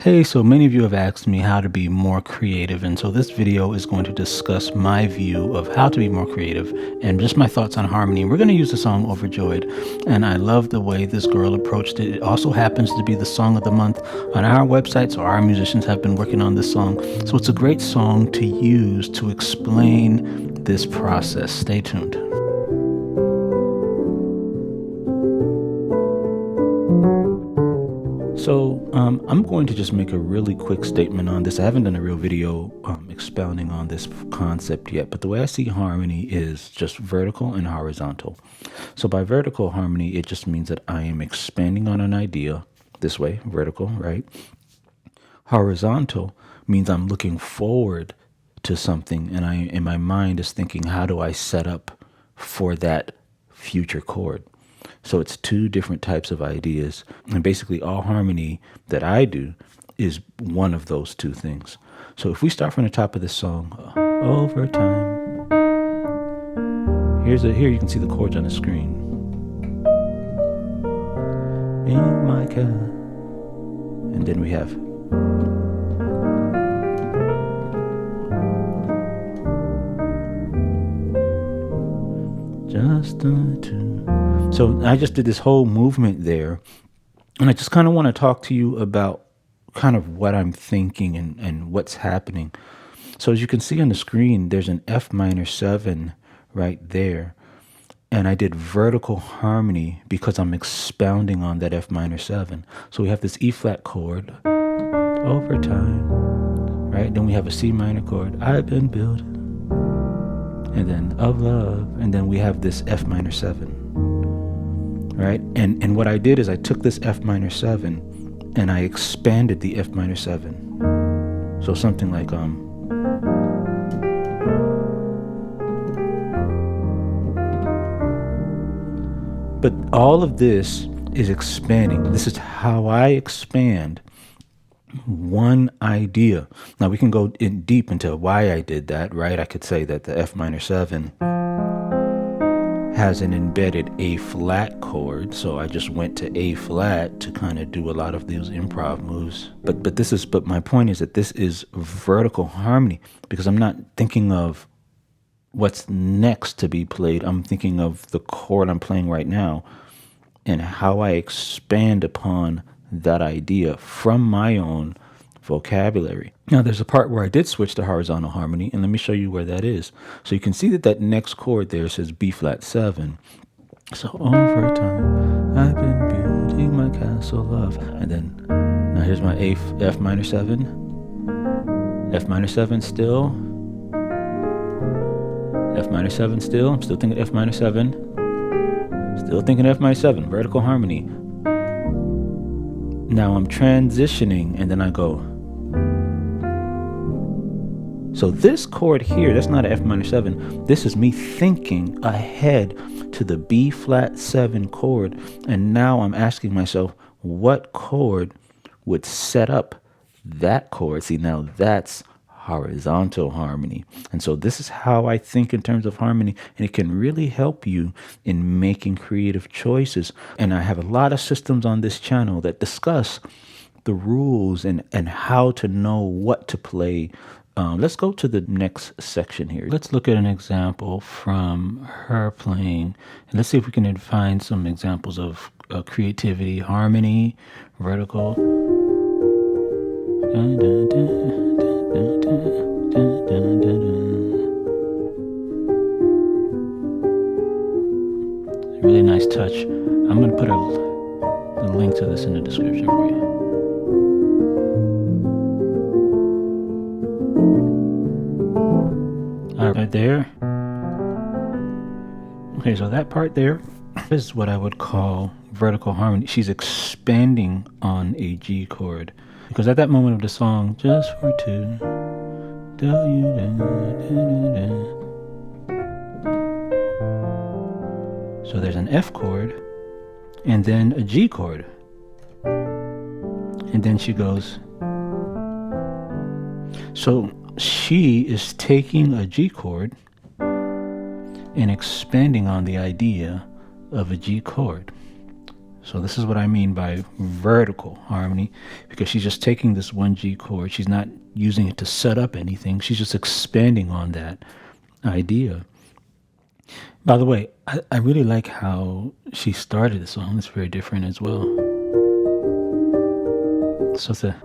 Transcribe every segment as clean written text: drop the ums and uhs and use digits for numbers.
Hey, so many of you have asked me how to be more creative, and so this video is going to discuss my view of how to be more creative and just my thoughts on harmony. We're going to use the song Overjoyed, and I love the way this girl approached it. It also happens to be the song of the month on our website, so our musicians have been working on this song. So it's a great song to use to explain this process. Stay tuned. So I'm going to just make a really quick statement on this. I haven't done a real video expounding on this concept yet, but the way I see harmony is just vertical and horizontal. So by vertical harmony, it just means that I am expanding on an idea this way, vertical, right? Horizontal means I'm looking forward to something, and I, in my mind, is thinking, how do I set up for that future chord? So it's two different types of ideas. And basically all harmony that I do is one of those two things. So if we start from the top of this song, over time, here you can see the chords on the screen. In my car. And then we have just the two. So I just did this whole movement there, and I just kind of want to talk to you about kind of what I'm thinking and what's happening. So as you can see on the screen, there's an F minor 7 right there, and I did vertical harmony because I'm expounding on that F minor 7. So we have this E flat chord over time, right? Then we have a C minor chord, I've been building, and then of love, and then we have this F minor 7. Right? And what I did is I took this F minor 7 and I expanded the F minor 7. So something like but all of this is expanding. This is how I expand one idea. Now we can go in deep into why I did that, right? I could say that the F minor 7 has an embedded A flat chord, so I just went to A flat to kind of do a lot of these improv moves. But my point is that this is vertical harmony because I'm not thinking of what's next to be played. I'm thinking of the chord I'm playing right now and how I expand upon that idea from my own vocabulary. Now there's a part where I did switch to horizontal harmony, and let me show you where that is. So you can see that next chord there says B flat 7. So over time I've been building my castle of, and then now here's my F minor 7, F minor 7 still, F minor 7 still, I'm still thinking F minor 7, still thinking F minor 7, vertical harmony. Now I'm transitioning, and then I go. So this chord here, that's not an F minor 7. This is me thinking ahead to the B flat 7 chord. And now I'm asking myself, what chord would set up that chord? See, now that's horizontal harmony. And so this is how I think in terms of harmony, and it can really help you in making creative choices. And I have a lot of systems on this channel that discuss the rules and how to know what to play. Let's go to the next section here. Let's look at an example from her playing, and let's see if we can find some examples of creativity, harmony, vertical. Really nice touch. I'm going to put a link to this in the description for you. All right, there. Okay, so that part there is what I would call vertical harmony. She's expanding on a G chord. Because at that moment of the song, just for two, so there's an F chord and then a G chord. And then she goes. So she is taking a G chord and expanding on the idea of a G chord. So this is what I mean by vertical harmony, because she's just taking this one G chord. She's not using it to set up anything. She's just expanding on that idea. By the way, I really like how she started the song. It's very different as well. So it's a...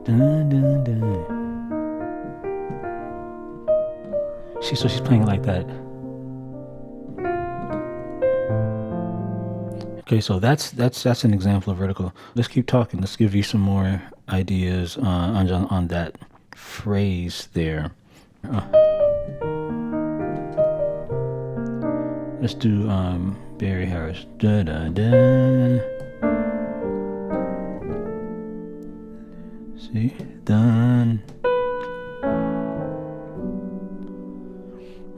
Dun, dun, dun. She's playing it like that. Okay, so that's an example of vertical. Let's keep talking. Let's give you some more ideas on that phrase there. Let's do Barry Harris. Da da da. See, done.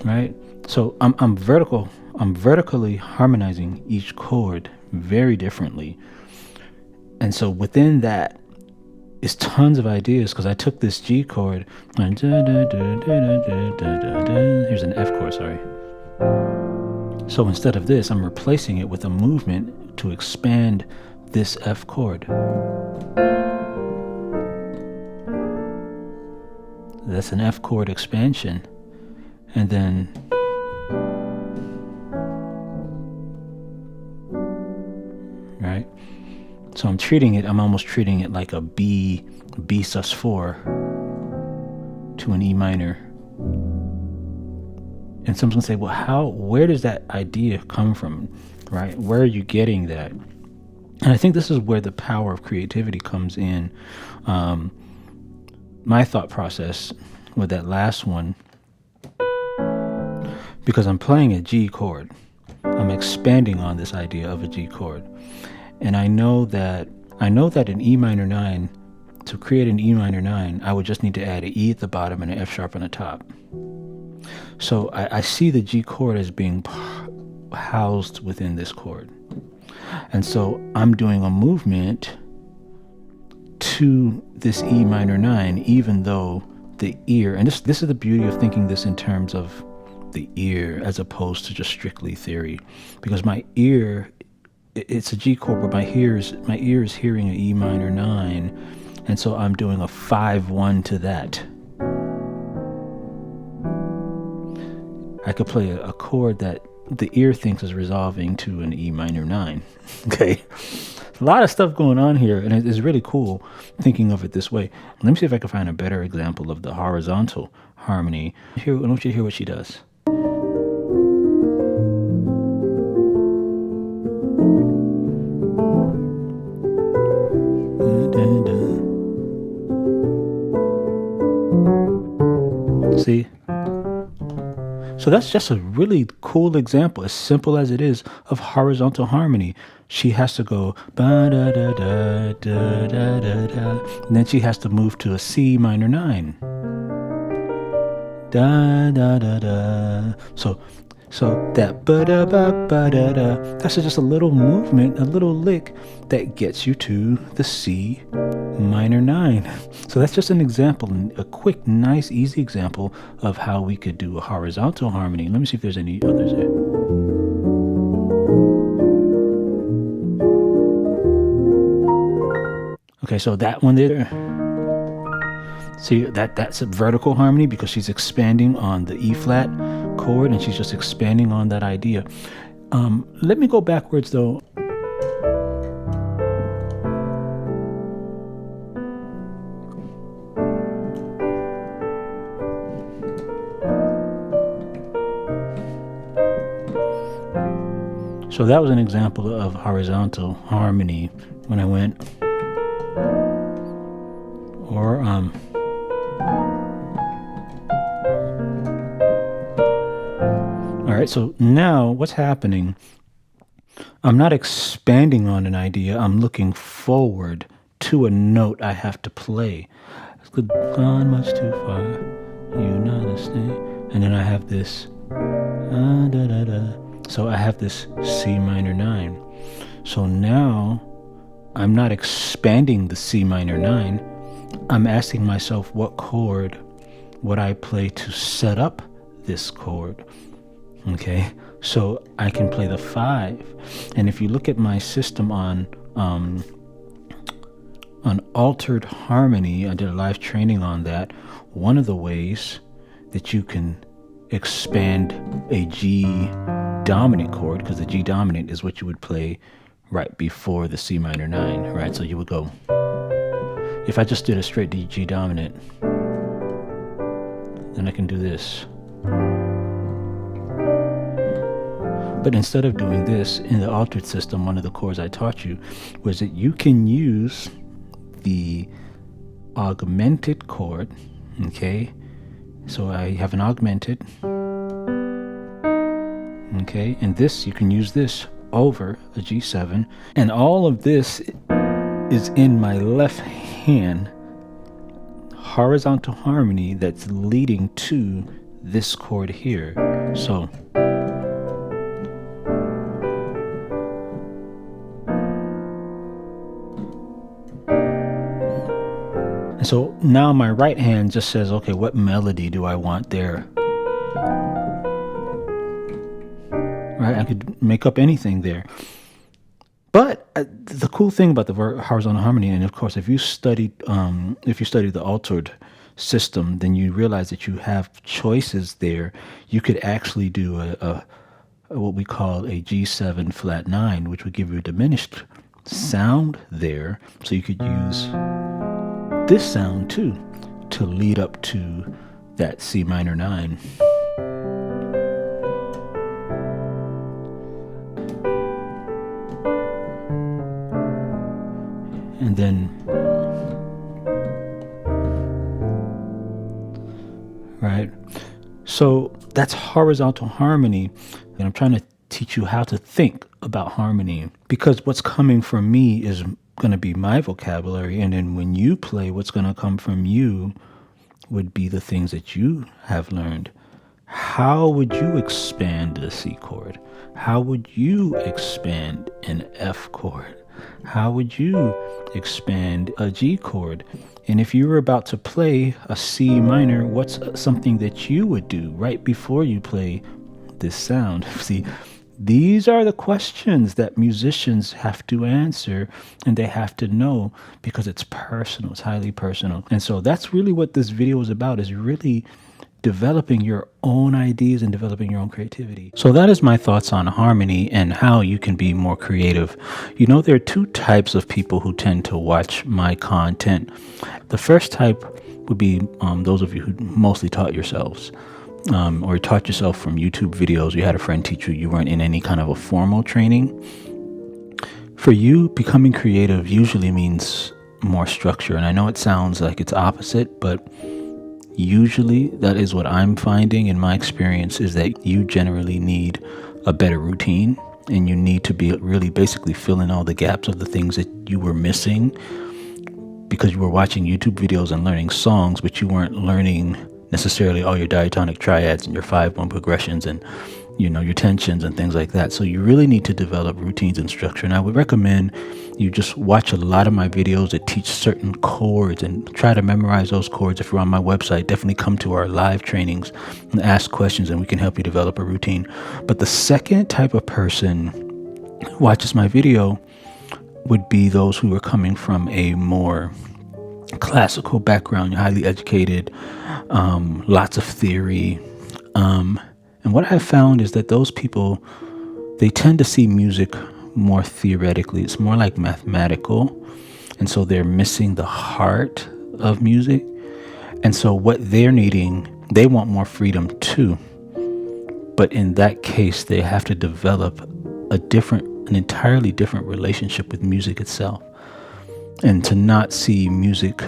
Right. So I'm vertically harmonizing each chord very differently, and so within that is tons of ideas, because I took this G chord and here's an F chord, sorry. So instead of this, I'm replacing it with a movement to expand this F chord. That's an F chord expansion. And then right? So I'm almost treating it like a B sus4 to an E minor. And someone's gonna say, well, where does that idea come from, right? Where are you getting that? And I think this is where the power of creativity comes in. My thought process with that last one, because I'm playing a G chord, I'm expanding on this idea of a G chord. And I know that an E minor 9, to create an E minor 9, I would just need to add an E at the bottom and an F sharp on the top. So I see the G chord as being housed within this chord. And so I'm doing a movement to this E minor 9, even though the ear, and this is the beauty of thinking this in terms of the ear as opposed to just strictly theory, because my ear, it's a G chord, but my ear is hearing an E minor 9, and so I'm doing a 5-1 to that. I could play a chord that the ear thinks is resolving to an E minor 9. Okay, a lot of stuff going on here, and it's really cool thinking of it this way. Let me see if I can find a better example of the horizontal harmony. I want you to hear what she does. See? So that's just a really cool example, as simple as it is, of horizontal harmony. She has to go ba da da da da da da da, and then she has to move to a C minor 9. Da da da da. So that ba da ba ba da da, that's just a little movement, a little lick that gets you to the C minor 9. So that's just an example, a quick, nice, easy example of how we could do a horizontal harmony. Let me see if there's any others there. Okay, so that one there. See, that's a vertical harmony because she's expanding on the E flat chord, and she's just expanding on that idea. Let me go backwards though. So that was an example of horizontal harmony when I went, or all right, so now what's happening? I'm not expanding on an idea. I'm looking forward to a note I have to play. It's gone much too far. You not a stay. And then I have this da da da. So I have this C minor 9. So now I'm not expanding the C minor 9. I'm asking myself, what chord would I play to set up this chord? Okay, so I can play the 5. And if you look at my system on altered harmony, I did a live training on that. One of the ways that you can expand a G dominant chord, because the G dominant is what you would play right before the C minor 9, right? So you would go, if I just did a straight G dominant, then I can do this. But instead of doing this, in the altered system, one of the chords I taught you was that you can use the augmented chord, okay? So I have an augmented, okay? And this, you can use this over a G7. And all of this is in my left hand horizontal harmony that's leading to this chord here. So so now my right hand just says, okay, what melody do I want there? Right, I could make up anything there. But the cool thing about the horizontal harmony, and of course, if you studied the altered system, then you realize that you have choices there. You could actually do a what we call a G7 flat 9, which would give you a diminished sound there. So you could use this sound too to lead up to that C minor 9. And then, right? So that's horizontal harmony. And I'm trying to teach you how to think about harmony, because what's coming from me is going to be my vocabulary. And then when you play, what's going to come from you would be the things that you have learned. How would you expand the C chord? How would you expand an F chord? How would you expand a G chord? And if you were about to play a C minor, what's something that you would do right before you play this sound? See, these are the questions that musicians have to answer, and they have to know, because it's personal, it's highly personal. And so that's really what this video is about, is really developing your own ideas and developing your own creativity. So that is my thoughts on harmony and how you can be more creative. You know, there are two types of people who tend to watch my content. The first type would be those of you who mostly taught yourselves, or taught yourself from YouTube videos. You had a friend teach you, you weren't in any kind of a formal training. For you, becoming creative usually means more structure. And I know it sounds like it's opposite, but usually that is what I'm finding in my experience, is that you generally need a better routine, and you need to be really basically fill in all the gaps of the things that you were missing because you were watching YouTube videos and learning songs, but you weren't learning necessarily all your diatonic triads and your 5/1 progressions and, you know, your tensions and things like that. So you really need to develop routines and structure. And I would recommend you just watch a lot of my videos that teach certain chords and try to memorize those chords. If you're on my website, definitely come to our live trainings and ask questions, and we can help you develop a routine. But the second type of person who watches my video would be those who are coming from a more classical background, highly educated, lots of theory. And what I've found is that those people, they tend to see music more theoretically. It's more like mathematical. And so they're missing the heart of music. And so what they're needing, they want more freedom too. But in that case, they have to develop an entirely different relationship with music itself. And to not see music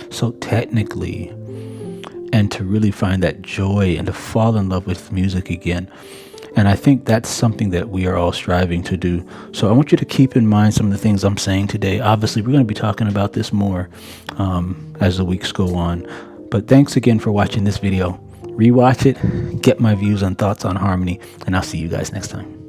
so technically, and to really find that joy and to fall in love with music again. And I think that's something that we are all striving to do. So I want you to keep in mind some of the things I'm saying today. Obviously, we're going to be talking about this more as the weeks go on. But thanks again for watching this video. Rewatch it, get my views and thoughts on harmony, and I'll see you guys next time.